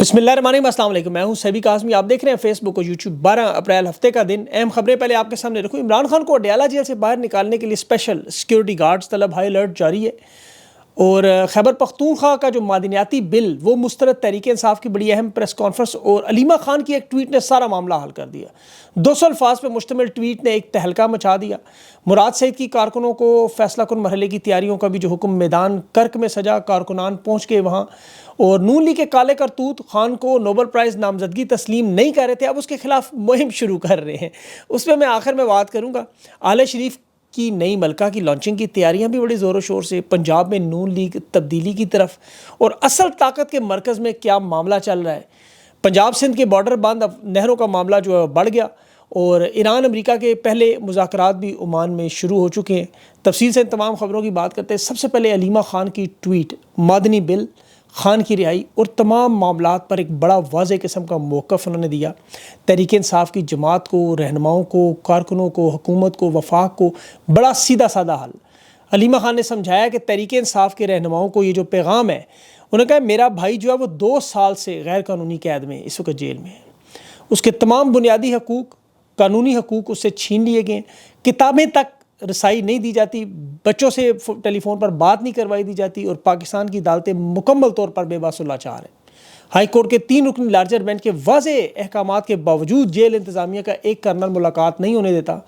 بسم اللہ الرحمن الرحیم، السلام علیکم۔ میں ہوں سیبی قاسمی، آپ دیکھ رہے ہیں فیس بک اور یوٹیوب۔ 12 اپریل ہفتے کا دن، اہم خبریں پہلے آپ کے سامنے رکھوں۔ عمران خان کو اڈیالہ جیل سے باہر نکالنے کے لیے اسپیشل سیکیورٹی گارڈز طلب ہائی الرٹ جاری ہے، اور خیبر پختونخوا کا جو معدنیاتی بل وہ مسترد تحریک انصاف کی بڑی اہم پریس کانفرنس اور علیمہ خان کی ایک ٹویٹ نے سارا معاملہ حل کر دیا۔ 200 الفاظ پہ مشتمل ٹویٹ نے ایک تہلکہ مچا دیا۔ مراد سعید کی کارکنوں کو فیصلہ کن مرحلے کی تیاریوں کا بھی جو حکم میدان کرک میں سجا، کارکنان پہنچ گئے وہاں، اور نون لیگ کے کالے کرتوت خان کو نوبل پرائز نامزدگی تسلیم نہیں کر رہے تھے، اب اس کے خلاف مہم شروع کر رہے ہیں۔ اس پہ میں آخر میں بات کروں گا۔ آل شریف کی نئی ملکہ کی لانچنگ کی تیاریاں بھی بڑی زور و شور سے، پنجاب میں نون لیگ تبدیلی کی طرف، اور اصل طاقت کے مرکز میں کیا معاملہ چل رہا ہے۔ پنجاب سندھ کے بارڈر بند، اب نہروں کا معاملہ جو ہے بڑھ گیا، اور ایران امریکہ کے پہلے مذاکرات بھی عمان میں شروع ہو چکے ہیں۔ تفصیل سے ان تمام خبروں کی بات کرتے ہیں۔ سب سے پہلے علیمہ خان کی ٹویٹ، مادنی بل، خان کی رہائی اور تمام معاملات پر ایک بڑا واضح قسم کا موقف انہوں نے دیا۔ تحریک انصاف کی جماعت کو، رہنماؤں کو، کارکنوں کو، حکومت کو، وفاق کو بڑا سیدھا سادہ حل۔ علیمہ خان نے سمجھایا کہ تحریک انصاف کے رہنماؤں کو یہ جو پیغام ہے، انہوں نے کہا میرا بھائی جو ہے وہ 2 سال سے غیر قانونی قید میں اس وقت جیل میں ہے، اس کے تمام بنیادی حقوق، قانونی حقوق اس سے چھین لیے گئے، کتابیں تک رسائی نہیں دی جاتی، بچوں سے ٹیلی فون پر بات نہیں کروائی دی جاتی، اور پاکستان کی عدالتیں مکمل طور پر بے بس و لاچار ہیں۔ ہائی کورٹ کے 3 رکنی لارجر بینچ کے واضح احکامات کے باوجود جیل انتظامیہ کا ایک کرنل ملاقات نہیں ہونے دیتا۔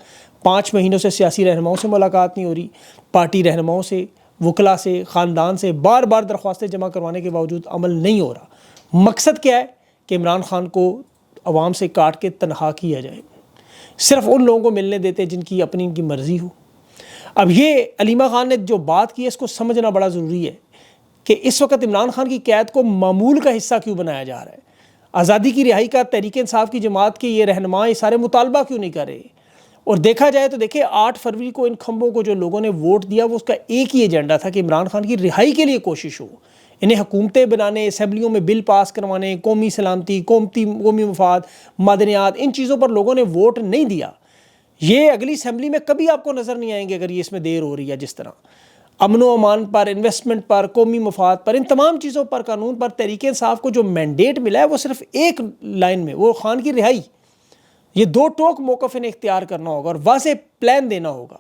5 مہینوں سے سیاسی رہنماؤں سے ملاقات نہیں ہو رہی، پارٹی رہنماؤں سے، وکلا سے، خاندان سے بار بار درخواستیں جمع کروانے کے باوجود عمل نہیں ہو رہا۔ مقصد کیا ہے کہ عمران خان کو عوام سے کاٹ کے تنہا کیا جائے، صرف ان لوگوں کو ملنے دیتے جن کی اپنی ان کی مرضی ہو۔ اب یہ علیمہ خان نے جو بات کی ہے اس کو سمجھنا بڑا ضروری ہے کہ اس وقت عمران خان کی قید کو معمول کا حصہ کیوں بنایا جا رہا ہے۔ آزادی کی رہائی کا تحریک انصاف کی جماعت کے یہ رہنما یہ سارے مطالبہ کیوں نہیں کر رہے؟ اور دیکھا جائے تو دیکھیں 8 فروری کو ان کھمبوں کو جو لوگوں نے ووٹ دیا وہ اس کا ایک ہی ایجنڈا تھا کہ عمران خان کی رہائی کے لیے کوشش ہو، انہیں حکومتیں بنانے، اسمبلیوں میں بل پاس کروانے، قومی سلامتی، قومی مفاد، معدنیات، ان چیزوں پر لوگوں نے ووٹ نہیں دیا۔ یہ اگلی اسمبلی میں کبھی آپ کو نظر نہیں آئیں گے اگر یہ اس میں دیر ہو رہی ہے۔ جس طرح امن و امان پر، انویسٹمنٹ پر، قومی مفاد پر، ان تمام چیزوں پر، قانون پر تحریک انصاف کو جو مینڈیٹ ملا ہے وہ صرف ایک لائن میں، وہ خان کی رہائی۔ یہ 2 ٹوک موقف انہیں اختیار کرنا ہوگا اور واضح پلان دینا ہوگا۔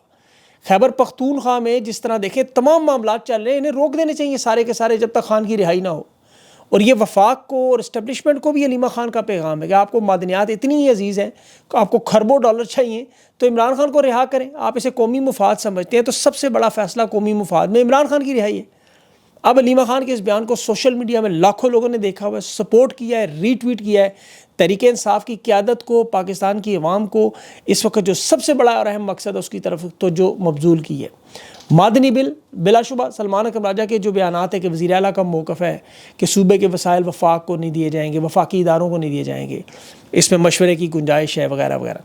خیبر پختونخوا میں جس طرح دیکھیں تمام معاملات چل رہے ہیں، انہیں روک دینے چاہیے سارے کے سارے جب تک خان کی رہائی نہ ہو۔ اور یہ وفاق کو اور اسٹیبلشمنٹ کو بھی علیمہ خان کا پیغام ہے کہ آپ کو معدنیات اتنی ہی عزیز ہیں کہ آپ کو کھربوں ڈالر چاہیے تو عمران خان کو رہا کریں۔ آپ اسے قومی مفاد سمجھتے ہیں تو سب سے بڑا فیصلہ قومی مفاد میں عمران خان کی رہائی ہے۔ اب علیمہ خان کے اس بیان کو سوشل میڈیا میں لاکھوں لوگوں نے دیکھا ہوا ہے، سپورٹ کیا ہے، ری ٹویٹ کیا ہے۔ تحریک انصاف کی قیادت کو، پاکستان کی عوام کو اس وقت جو سب سے بڑا اور اہم مقصد ہے اس کی طرف تو جو مبذول کی ہے۔ مادنی بل، بلا شبہ سلمان اکرم راجہ کے جو بیانات ہیں کہ وزیر اعلیٰ کا موقف ہے کہ صوبے کے وسائل وفاق کو نہیں دیے جائیں گے، وفاقی اداروں کو نہیں دیے جائیں گے، اس میں مشورے کی گنجائش ہے وغیرہ وغیرہ۔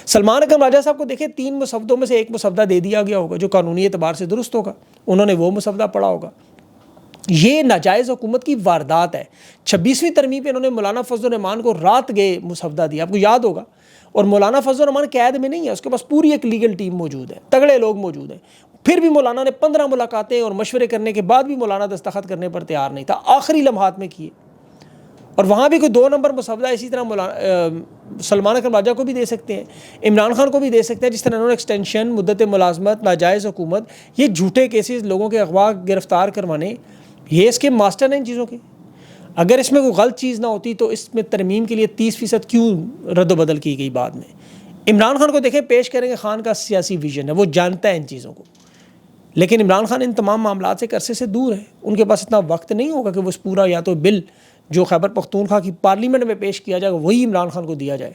سلمان اکرم راجہ صاحب کو دیکھیں 3 مسودوں میں سے ایک مسودہ دے دیا گیا ہوگا جو قانونی اعتبار سے درست ہوگا، انہوں نے وہ مسودہ پڑھا ہوگا۔ یہ ناجائز حکومت کی واردات ہے۔ 26ویں ترمیم پہ انہوں نے مولانا فضل الرحمان کو رات گئے مسودہ دیا، آپ کو یاد ہوگا، اور مولانا فضل الرحمان قید میں نہیں ہے، اس کے پاس پوری ایک لیگل ٹیم موجود ہے، تگڑے لوگ موجود ہیں۔ پھر بھی مولانا نے 15 ملاقاتیں اور مشورے کرنے کے بعد بھی مولانا دستخط کرنے پر تیار نہیں تھا، آخری لمحات میں کیے۔ اور وہاں بھی کوئی 2 نمبر مسودہ اسی طرح سلمان اکرم راجہ کو بھی دے سکتے ہیں، عمران خان کو بھی دے سکتے ہیں، جس طرح انہوں نے ایکسٹینشن، مدت ملازمت، ناجائز حکومت، یہ جھوٹے کیسز، لوگوں کے اغوا گرفتار کروانے، یہ اس کے ماسٹر ہیں ان چیزوں کے۔ اگر اس میں کوئی غلط چیز نہ ہوتی تو اس میں ترمیم کے لیے 30% کیوں رد و بدل کی گئی بعد میں؟ عمران خان کو دیکھیں پیش کریں گے، خان کا سیاسی ویژن ہے، وہ جانتا ہے ان چیزوں کو، لیکن عمران خان ان تمام معاملات سے عرصے سے دور ہے، ان کے پاس اتنا وقت نہیں ہوگا کہ وہ اس پورا یا تو بل جو خیبر پختونخوا کی پارلیمنٹ میں پیش کیا جائے گا وہی عمران خان کو دیا جائے۔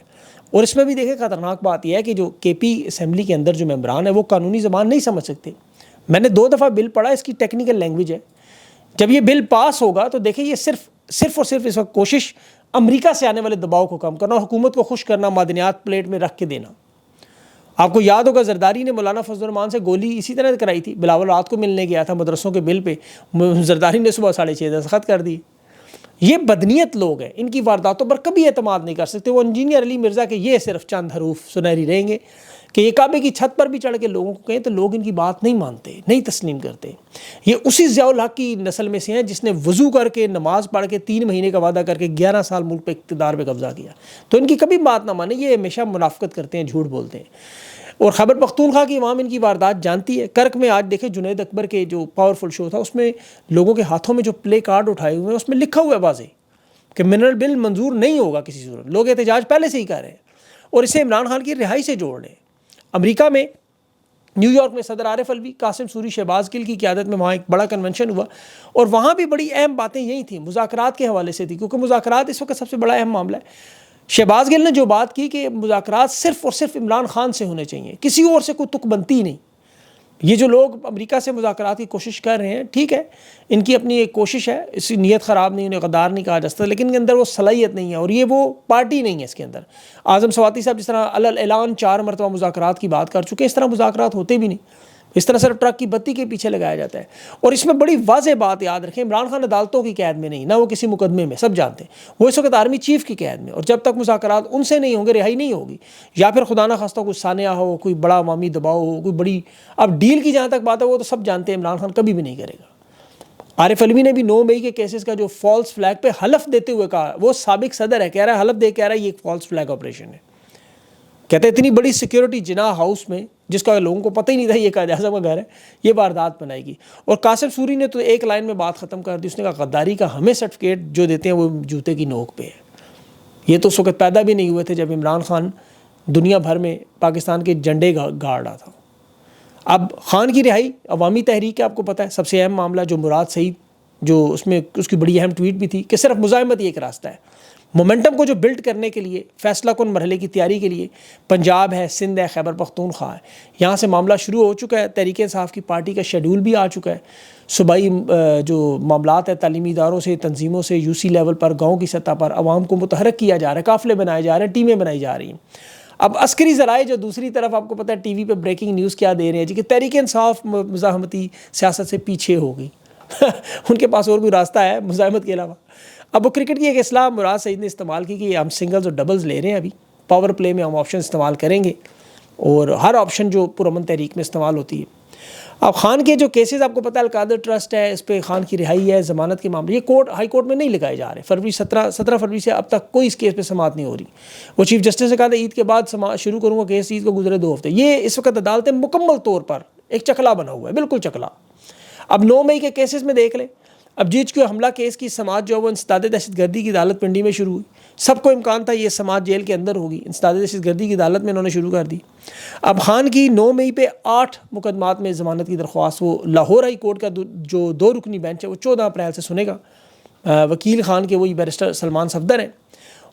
اور اس میں بھی دیکھیں خطرناک بات یہ ہے کہ جو کے پی اسمبلی کے اندر جو ممبران ہیں وہ قانونی زبان نہیں سمجھ سکتے۔ میں نے 2 دفعہ بل پڑھا، اس کی ٹیکنیکل لینگویج ہے۔ جب یہ بل پاس ہوگا تو دیکھیں یہ صرف اور صرف اس وقت کوشش امریکہ سے آنے والے دباؤ کو کم کرنا اور حکومت کو خوش کرنا، معدنیات پلیٹ میں رکھ کے دینا۔ آپ کو یاد ہوگا زرداری نے مولانا فضل الرحمان سے گولی اسی طرح کرائی تھی، بلاول رات کو ملنے گیا تھا مدرسوں کے بل پہ، زرداری نے صبح 6:30 دستخط کر دی۔ یہ بدنیت لوگ ہیں، ان کی وارداتوں پر کبھی اعتماد نہیں کر سکتے۔ وہ انجینئر علی مرزا کے یہ صرف چند حروف سنہری رہیں گے کہ یہ کعبے کی چھت پر بھی چڑھ کے لوگوں کو کہیں تو لوگ ان کی بات نہیں مانتے, نہیں تسلیم کرتے. یہ اسی ضیاء الحق کی نسل میں سے ہیں جس نے وضو کر کے نماز پڑھ کے 3 مہینے کا وعدہ کر کے 11 سال ملک پہ اقتدار پہ قبضہ کیا. تو ان کی کبھی بات نہ مانے, یہ ہمیشہ منافقت کرتے ہیں, جھوٹ بولتے ہیں. اور خیبر پختونخوا کی عوام ان کی واردات جانتی ہے. کرک میں آج دیکھیں جنید اکبر کے جو پاورفل شو تھا, اس میں لوگوں کے ہاتھوں میں جو پلے کارڈ اٹھائے ہوئے ہیں اس میں لکھا ہوا ہے واضح کہ منرل بل منظور نہیں ہوگا کسی صورت. لوگ احتجاج پہلے سے ہی کر رہے ہیں اور اسے عمران خان کی رہائی سے جوڑ رہے ہیں. امریکہ میں نیو یارک میں صدر عارف الوی, قاسم سوری, شہباز گل کی قیادت میں وہاں ایک بڑا کنونشن ہوا اور وہاں بھی بڑی اہم باتیں یہی تھیں, مذاکرات کے حوالے سے تھی, کیونکہ مذاکرات اس وقت سب سے بڑا اہم معاملہ ہے. شہباز گل نے جو بات کی کہ مذاکرات صرف اور صرف عمران خان سے ہونے چاہیے, کسی اور سے کوئی تک بنتی نہیں. یہ جو لوگ امریکہ سے مذاکرات کی کوشش کر رہے ہیں, ٹھیک ہے, ان کی اپنی ایک کوشش ہے, اس کی نیت خراب نہیں, انہیں غدار نہیں کہا جا سکتا, لیکن ان کے اندر وہ صلاحیت نہیں ہے اور یہ وہ پارٹی نہیں ہے اس کے اندر. اعظم سواتی صاحب جس طرح اعلان 4 مرتبہ مذاکرات کی بات کر چکے ہیں, اس طرح مذاکرات ہوتے بھی نہیں. اس طرح صرف ٹرک کی بتی کے پیچھے لگایا جاتا ہے. اور اس میں بڑی واضح بات یاد رکھیں, عمران خان عدالتوں کی قید میں نہیں, نہ وہ کسی مقدمے میں, سب جانتے ہیں وہ اس وقت آرمی چیف کی قید میں, اور جب تک مذاکرات ان سے نہیں ہوں گے رہائی نہیں ہوگی. یا پھر خدا نہ خواستہ کوئی سانحہ ہو, کوئی بڑا عوامی دباؤ ہو, کوئی بڑی, اب ڈیل کی جہاں تک بات ہے وہ تو سب جانتے ہیں عمران خان کبھی بھی نہیں کرے گا. عارف الوی نے بھی 9 مئی کے کیسز کا جو فالس فلیگ پہ حلف دیتے ہوئے کہا, وہ سابق صدر ہے, کہہ رہا ہے حلف دے کے کہہ رہا ہے یہ ایک فالس فلیگ آپریشن ہے. کہتے ہیں اتنی بڑی سیکیورٹی جناح ہاؤس میں, جس کا لوگوں کو پتہ ہی نہیں تھا یہ قائد اعظم کا گھر ہے, یہ واردات بنائے گی. اور قاسم سوری نے تو ایک لائن میں بات ختم کر دی, اس نے کہا غداری کا ہمیں سرٹیفکیٹ جو دیتے ہیں وہ جوتے کی نوک پہ ہے. یہ تو اس وقت پیدا بھی نہیں ہوئے تھے جب عمران خان دنیا بھر میں پاکستان کے جھنڈے گاڑ رہا تھا. اب خان کی رہائی عوامی تحریک ہے, آپ کو پتہ ہے سب سے اہم معاملہ جو مراد سعید, جو اس میں اس کی بڑی اہم ٹویٹ بھی تھی کہ صرف مزاحمت ہی ایک راستہ ہے. مومنٹم کو جو بلڈ کرنے کے لیے, فیصلہ کن مرحلے کی تیاری کے لیے پنجاب ہے, سندھ ہے, خیبر پختونخوا ہے, یہاں سے معاملہ شروع ہو چکا ہے. تحریک انصاف کی پارٹی کا شیڈول بھی آ چکا ہے. صوبائی جو معاملات ہیں تعلیمی اداروں سے, تنظیموں سے, یو سی لیول پر, گاؤں کی سطح پر عوام کو متحرک کیا جا رہا ہے, قافلے بنائے جا رہے ہیں, ٹیمیں بنائی جا رہی ہیں. اب عسکری ذرائع جو دوسری طرف آپ کو پتہ ہے ٹی وی پہ بریکنگ نیوز کیا دے رہے ہیں جی کہ تحریک انصاف مزاحمتی سیاست سے پیچھے ہو گئی. ان کے پاس اور کوئی راستہ ہے مزاحمت کے علاوہ؟ اب وہ کرکٹ کی ایک اصطلاح مراد سعید نے استعمال کی کہ ہم سنگلز اور ڈبلز لے رہے ہیں, ابھی پاور پلے میں ہم آپشن استعمال کریں گے اور ہر آپشن جو پرامن تحریک میں استعمال ہوتی ہے. اب خان کے جو کیسز آپ کو پتہ ہے القادر ٹرسٹ ہے, اس پہ خان کی رہائی ہے, ضمانت کے معاملے, یہ کورٹ ہائی کورٹ میں نہیں لگائے جا رہے. 17 فروری سے اب تک کوئی اس کیس پہ سماعت نہیں ہو رہی. وہ چیف جسٹس نے کہا تھا عید کے بعد شروع کروں گا کیس, عید کو گزرے 2 ہفتے. یہ اس وقت عدالتیں مکمل طور پر ایک چکلا بنا ہوا ہے, بالکل چکلا. اب 9 مئی کے کیسز میں دیکھ لیں, اب جی ایچ کیو حملہ کیس کی سماعت جو ہے وہ انسداد دہشت گردی کی عدالت پنڈی میں شروع ہوئی. سب کو امکان تھا یہ سماعت جیل کے اندر ہوگی, انسداد دہشت گردی کی عدالت میں انہوں نے شروع کر دی. اب خان کی 9 مئی پہ 8 مقدمات میں ضمانت کی درخواست, وہ لاہور ہائی کورٹ کا جو 2 رکنی بینچ ہے وہ 14 اپریل سے سنے گا. وکیل خان کے وہی بیرسٹر سلمان صفدر ہیں,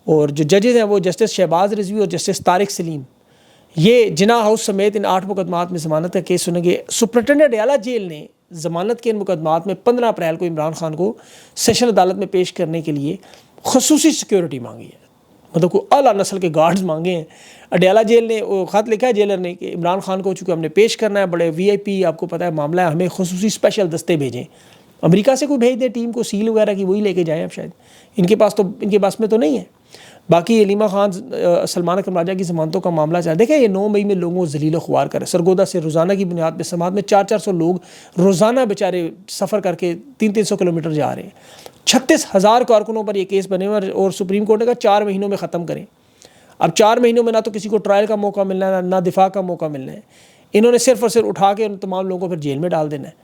اور جو ججز ہیں وہ جسٹس شہباز رضوی اور جسٹس طارق سلیم. یہ جناح ہاؤس سمیت ان 8 مقدمات میں ضمانت کا کیس سنیں گے. سپرنٹنڈنٹ اڈیالہ جیل نے ضمانت کے ان مقدمات میں 15 اپریل کو عمران خان کو سیشن عدالت میں پیش کرنے کے لیے خصوصی سیکیورٹی مانگی ہے, مطلب کوئی اعلیٰ نسل کے گارڈز مانگے ہیں. اڈیالہ جیل نے وہ خط لکھا ہے جیلر نے کہ عمران خان کو چونکہ ہم نے پیش کرنا ہے, بڑے وی آئی پی آپ کو پتہ ہے معاملہ ہے, ہمیں خصوصی اسپیشل دستے بھیجیں. امریکہ سے کوئی بھیج دیں ٹیم کو, سیل وغیرہ کی, وہی لے کے جائیں. اب شاید ان کے پاس میں تو نہیں ہے. باقی علیمہ خان, سلمان اکرم راجہ کی ضمانتوں کا معاملہ چاہے دیکھیں, یہ 9 مئی میں لوگوں کو ذلیل و خوار کرے. سرگودا سے روزانہ کی بنیاد پہ سماعت میں 400 لوگ روزانہ بیچارے سفر کر کے 300 کلومیٹر جا رہے ہیں. 36,000 کارکنوں پر یہ کیس بنے ہوئے, اور سپریم کورٹ نے کہا 4 مہینوں میں ختم کریں. اب 4 مہینوں میں نہ تو کسی کو ٹرائل کا موقع ملنا ہے, نہ دفاع کا موقع ملنا ہے. انہوں نے صرف اور صرف اٹھا کے ان تمام لوگوں کو پھر جیل میں ڈال دینا ہے.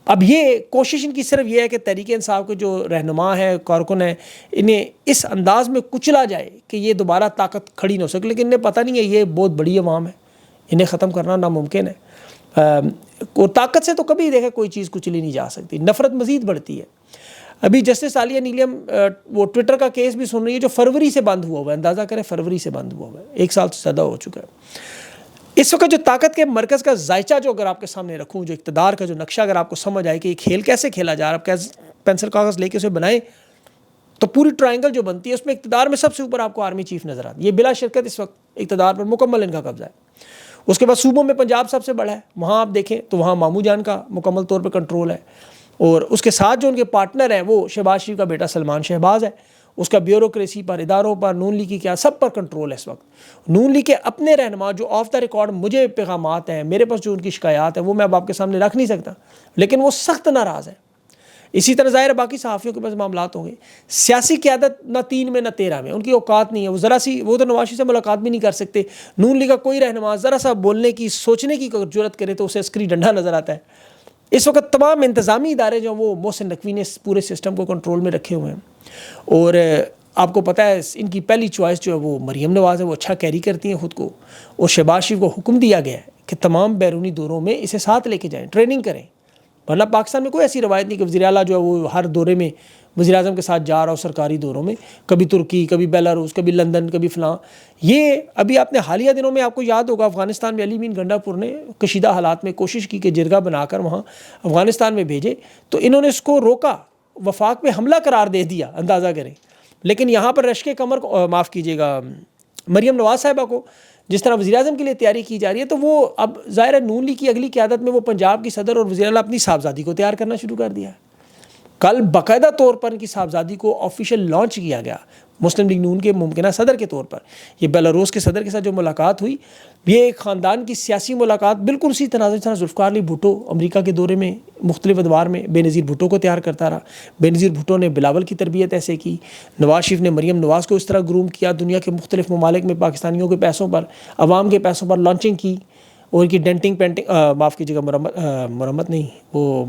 اب یہ کوشش ان کی صرف یہ ہے کہ تحریک انصاف کے جو رہنما ہے, کارکن ہیں, انہیں اس انداز میں کچلا جائے کہ یہ دوبارہ طاقت کھڑی نہ ہو سکے. لیکن انہیں پتہ نہیں ہے یہ بہت بڑی عوام ہے, انہیں ختم کرنا ناممکن ہے. اور طاقت سے تو کبھی دیکھا کوئی چیز کچلی نہیں جا سکتی, نفرت مزید بڑھتی ہے. ابھی جسٹس عالیہ نیلم وہ ٹویٹر کا کیس بھی سن رہی ہے جو فروری سے بند ہوا ہوا ہے. اندازہ کریں فروری سے بند ہوا ہوا ہے, 1 سال سے زیادہ ہو چکا ہے. اس وقت جو طاقت کے مرکز کا ذائچہ جو اگر آپ کے سامنے رکھوں, جو اقتدار کا جو نقشہ اگر آپ کو سمجھ آئے کہ یہ کھیل کیسے کھیلا جا رہا ہے, آپ پینسل کاغذ لے کے اسے بنائیں تو پوری ٹرائنگل جو بنتی ہے اس میں اقتدار میں سب سے اوپر آپ کو آرمی چیف نظر آتی ہے. یہ بلا شرکت اس وقت اقتدار پر مکمل ان کا قبضہ ہے. اس کے بعد صوبوں میں پنجاب سب سے بڑا ہے, وہاں آپ دیکھیں تو وہاں مامو جان کا مکمل طور پر کنٹرول ہے. اور اس کے ساتھ جو ان کے پارٹنر ہیں وہ شہباز شریف کا بیٹا سلمان شہباز ہے. اس کا بیوروکریسی پر، اداروں پر، نون لیگ کی کیا سب پر کنٹرول ہے اس وقت. نون لیگ کے اپنے رہنما جو آف دا ریکارڈ مجھے پیغامات ہیں، میرے پاس جو ان کی شکایات ہیں وہ میں اب آپ کے سامنے رکھ نہیں سکتا، لیکن وہ سخت ناراض ہے. اسی طرح ظاہر ہے باقی صحافیوں کے پاس معاملات ہوں گے. سیاسی قیادت نہ 3 میں نہ 13 میں، ان کی اوقات نہیں ہے. وہ ذرا سی، وہ تو نواز شریف سے ملاقات بھی نہیں کر سکتے. نون لیگ کا کوئی رہنما ذرا سا بولنے کی، سوچنے کی جرت کرے تو اسے عسکری ڈنڈا نظر آتا ہے. اس وقت تمام انتظامی ادارے جو وہ محسن نقوی نے پورے سسٹم کو کنٹرول میں رکھے ہوئے ہیں. اور آپ کو پتہ ہے ان کی پہلی چوائس جو ہے وہ مریم نواز ہے، وہ اچھا کیری کرتی ہیں خود کو. اور شہباز شریف کو حکم دیا گیا ہے کہ تمام بیرونی دوروں میں اسے ساتھ لے کے جائیں، ٹریننگ کریں. ورنہ پاکستان میں کوئی ایسی روایت نہیں کہ وزیر اعلیٰ جو ہے وہ ہر دورے میں وزیر اعظم کے ساتھ جا رہا ہو، سرکاری دوروں میں، کبھی ترکی، کبھی بیلاروس، کبھی لندن، کبھی فلاں. یہ ابھی آپ نے حالیہ دنوں میں آپ کو یاد ہوگا افغانستان میں علی مین گنڈا پور نے کشیدہ حالات میں کوشش کی کہ جرگہ بنا کر وہاں افغانستان میں بھیجے، تو انہوں نے اس کو روکا، وفاق پہ حملہ قرار دے دیا، اندازہ کریں. لیکن یہاں پر رشک کمر کو معاف کیجیے گا مریم نواز صاحبہ کو جس طرح وزیر اعظم کے لیے تیاری کی جا رہی ہے، تو وہ اب ظاہر ہے نون لیگ کی اگلی قیادت میں وہ پنجاب کی صدر اور وزیر اعلیٰ اپنی صاحبزادی کو تیار کرنا شروع کر دیا ہے. کل باقاعدہ طور پر ان کی صاحبزادی کو آفیشیل لانچ کیا گیا مسلم لیگ نون کے ممکنہ صدر کے طور پر. یہ بیلاروس کے صدر کے ساتھ جو ملاقات ہوئی، یہ ایک خاندان کی سیاسی ملاقات بالکل اسی تناظر طرح ذوالفقار علی بھٹو امریکہ کے دورے میں مختلف ادوار میں بے نظیر بھٹو کو تیار کرتا رہا. بے نظیر بھٹو نے بلاول کی تربیت ایسے کی، نواز شریف نے مریم نواز کو اس طرح گروم کیا، دنیا کے مختلف ممالک میں پاکستانیوں کے پیسوں پر، عوام کے پیسوں پر لانچنگ کی، اور ان کی ڈینٹنگ پینٹنگ معاف کیجیے گا مرمت نہیں، وہ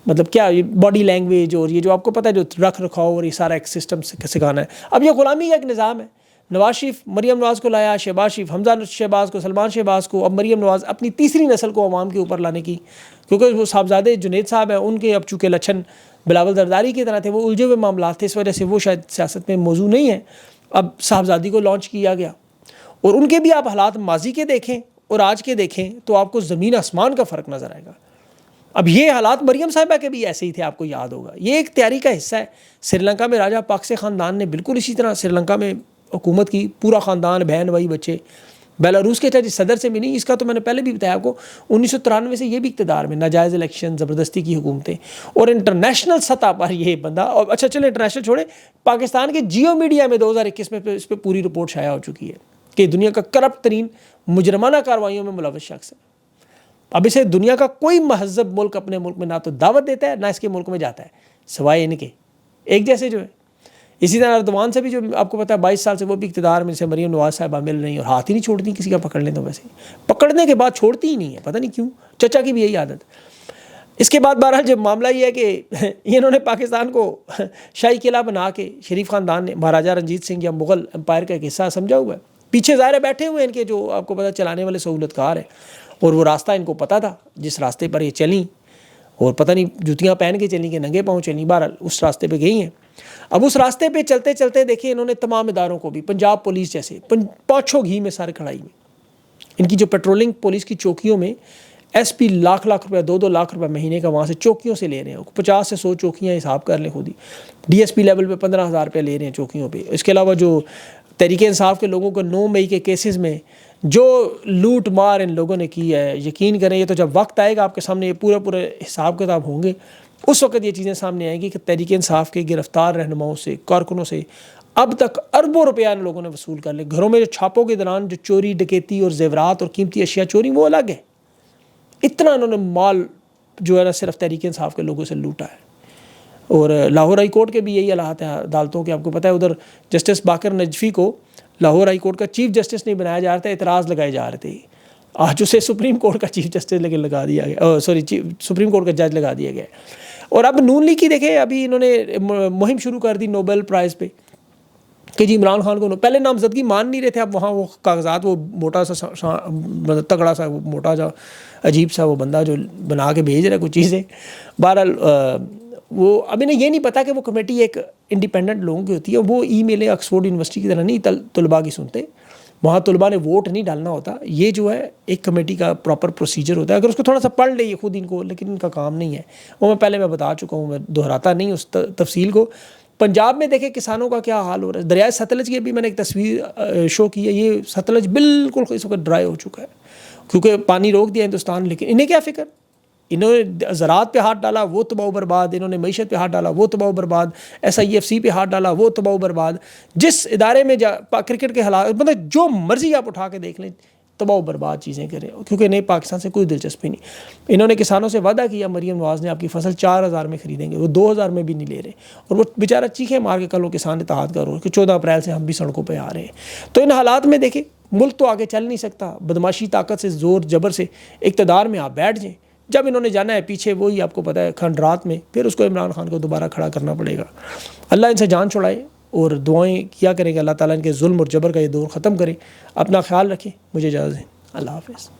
مطلب کیا باڈی لینگویج اور یہ جو آپ کو پتہ ہے جو رکھ رکھاؤ اور یہ سارا ایک سسٹم سکھانا ہے. اب یہ غلامی کا ایک نظام ہے. نواز شریف مریم نواز کو لایا، شہباز شریف حمزہ شہباز کو، سلمان شہباز کو، اب مریم نواز اپنی تیسری نسل کو عوام کے اوپر لانے کی، کیونکہ وہ صاحبزادے جنید صاحب ہیں، ان کے اب چونکہ لچھن بلاول زرداری کی طرح تھے، وہ الجھے ہوئے معاملات تھے، اس وجہ سے وہ شاید سیاست میں موضوع نہیں ہے. اب صاحبزادی کو لانچ کیا گیا، اور ان کے بھی آپ حالات ماضی کے دیکھیں اور آج کے دیکھیں تو آپ کو زمین آسمان کا فرق نظر آئے گا. اب یہ حالات مریم صاحبہ کے بھی ایسے ہی تھے، آپ کو یاد ہوگا. یہ ایک تیاری کا حصہ ہے. سری لنکا میں راجہ پاکسے خاندان نے بالکل اسی طرح سری لنکا میں حکومت کی، پورا خاندان، بہن بھائی بچے. بیلاروس کے چاہے صدر سے بھی نہیں، اس کا تو میں نے پہلے بھی بتایا آپ کو، 1993 سے یہ بھی اقتدار میں، ناجائز الیکشن، زبردستی کی حکومتیں، اور انٹرنیشنل سطح پر یہ بندہ. اور اچھا چلے انٹرنیشنل چھوڑے، پاکستان کے جیو میڈیا میں 2021 میں اس پہ پوری رپورٹ شائع ہو چکی ہے کہ دنیا کا کرپٹ ترین مجرمانہ کارروائیوں میں ملوث شخص ہے. اب اسے دنیا کا کوئی مہذب ملک اپنے ملک میں نہ تو دعوت دیتا ہے، نہ اس کے ملک میں جاتا ہے، سوائے ان کے ایک جیسے جو ہے. اسی طرح اردوان سے بھی جو آپ کو پتہ ہے 22 سال سے وہ بھی اقتدار میں سے مریم نواز صاحبہ مل رہی ہیں، اور ہاتھ ہی نہیں چھوڑتی کسی کا پکڑ لیں تو ویسے پکڑنے کے بعد چھوڑتی ہی نہیں ہے، پتہ نہیں کیوں. چچا کی بھی یہی عادت. اس کے بعد بہرحال جب معاملہ یہ ہے کہ انہوں نے پاکستان کو شاہی قلعہ بنا کے، شریف خاندان نے مہاراجہ رنجیت سنگھ یا مغل امپائر کا ایک حصہ سمجھا ہوا ہے. پیچھے ظاہر بیٹھے ہوئے ان کے جو آپ کو پتہ چلانے والے سہولت کار ہیں، اور وہ راستہ ان کو پتہ تھا جس راستے پر یہ چلیں، اور پتہ نہیں جوتیاں پہن کے چلیں کہ ننگے پاؤں چلیں، بہرحال اس راستے پہ گئی ہیں. اب اس راستے پہ چلتے چلتے دیکھیں انہوں نے تمام اداروں کو بھی، پنجاب پولیس جیسے پانچوں گھی میں سارے کھڑائی میں، ان کی جو پیٹرولنگ پولیس کی چوکیوں میں ایس پی لاکھ روپے 2 لاکھ روپے مہینے کا وہاں سے چوکیوں سے لے رہے ہیں. 50 سے 100 چوکیاں حساب کر لیں خود ہی. ڈی ایس پی لیول پہ 15,000 روپے لے رہے ہیں چوکیوں پہ. اس کے علاوہ جو تحریک انصاف کے لوگوں کو 9 مئی کے کیسز میں جو لوٹ مار ان لوگوں نے کی ہے، یقین کریں یہ تو جب وقت آئے گا آپ کے سامنے یہ پورے حساب کتاب ہوں گے، اس وقت یہ چیزیں سامنے آئیں گی کہ تحریک انصاف کے گرفتار رہنماؤں سے، کارکنوں سے اب تک اربوں روپیہ ان لوگوں نے وصول کر لے. گھروں میں جو چھاپوں کے دوران جو چوری ڈکیتی اور زیورات اور قیمتی اشیاء چوری وہ الگ ہے. اتنا انہوں نے مال جو ہے نا صرف تحریک انصاف کے لوگوں سے لوٹا ہے. اور لاہور ہائی کورٹ کے بھی یہی حالات ہیں عدالتوں کے. آپ کو پتہ ہے ادھر جسٹس باقر نجفی کو لاہور ہائی کورٹ کا چیف جسٹس نہیں بنایا جا رہا تھا، اعتراض لگائے جا رہے تھے. آج اسے سپریم کورٹ کا چیف جسٹس لیکن لگا دیا گیا، سپریم کورٹ کا جج لگا دیا گیا. اور اب نون لیگ کی دیکھیں ابھی انہوں نے مہم شروع کر دی نوبل پرائز پہ کہ جی عمران خان کو پہلے نامزدگی مان نہیں رہے تھے. اب وہاں وہ کاغذات وہ موٹا سا تگڑا سا وہ موٹا سا عجیب سا وہ بندہ جو بنا کے بھیج رہا ہے کچھ چیزیں. بہرحال وہ اب انہیں یہ نہیں پتا کہ وہ کمیٹی ایک انڈیپینڈنٹ لوگوں کی ہوتی ہے. وہ ای میلیں آکسفورڈ یونیورسٹی کی طرح نہیں طلباء کی سنتے، وہاں طلباء نے ووٹ نہیں ڈالنا ہوتا. یہ جو ہے ایک کمیٹی کا پراپر پروسیجر ہوتا ہے. اگر اس کو تھوڑا سا پڑھ لے یہ خود ان کو، لیکن ان کا کام نہیں ہے. وہ میں پہلے بتا چکا ہوں، میں دہراتا نہیں اس تفصیل کو. پنجاب میں دیکھیں کسانوں کا کیا حال ہو رہا ہے. دریائے ستلج کی بھی میں نے ایک تصویر شو کی ہے. یہ ستلج بالکل اس وقت ڈرائی ہو چکا ہے کیونکہ پانی روک دیا ہندوستان، لیکن انہیں کیا فکر. انہوں نے زراعت پہ ہاتھ ڈالا وہ تباہ و برباد، انہوں نے معیشت پہ ہاتھ ڈالا وہ تباہ و برباد، SIFC پہ ہاتھ ڈالا وہ تباہ و برباد، جس ادارے میں کرکٹ کے حالات مطلب جو مرضی آپ اٹھا کے دیکھ لیں تباہ و برباد چیزیں کریں، کیونکہ انہیں پاکستان سے کوئی دلچسپی نہیں۔ انہوں نے کسانوں سے وعدہ کیا مریم نواز نے آپ کی فصل 4000 میں خریدیں گے، وہ 2000 میں بھی نہیں لے رہے، اور وہ بیچارہ چیخے مار کے کل وہ کسان اتحاد کا رول کہ 14 اپریل سے ہم بھی سڑکوں پہ آ رہے ہیں۔ تو ان حالات میں دیکھیں ملک تو آگے چل نہیں سکتا، بدماشی طاقت سے زور جبر سے اقتدار میں آپ بیٹھ جائیں، جب انہوں نے جانا ہے پیچھے وہی آپ کو پتہ ہے کھنڈرات میں پھر اس کو عمران خان کو دوبارہ کھڑا کرنا پڑے گا۔ اللہ ان سے جان چھڑائے اور دعائیں کیا کریں کہ اللہ تعالیٰ ان کے ظلم اور جبر کا یہ دور ختم کرے۔ اپنا خیال رکھیں، مجھے اجازت دیں، اللہ حافظ۔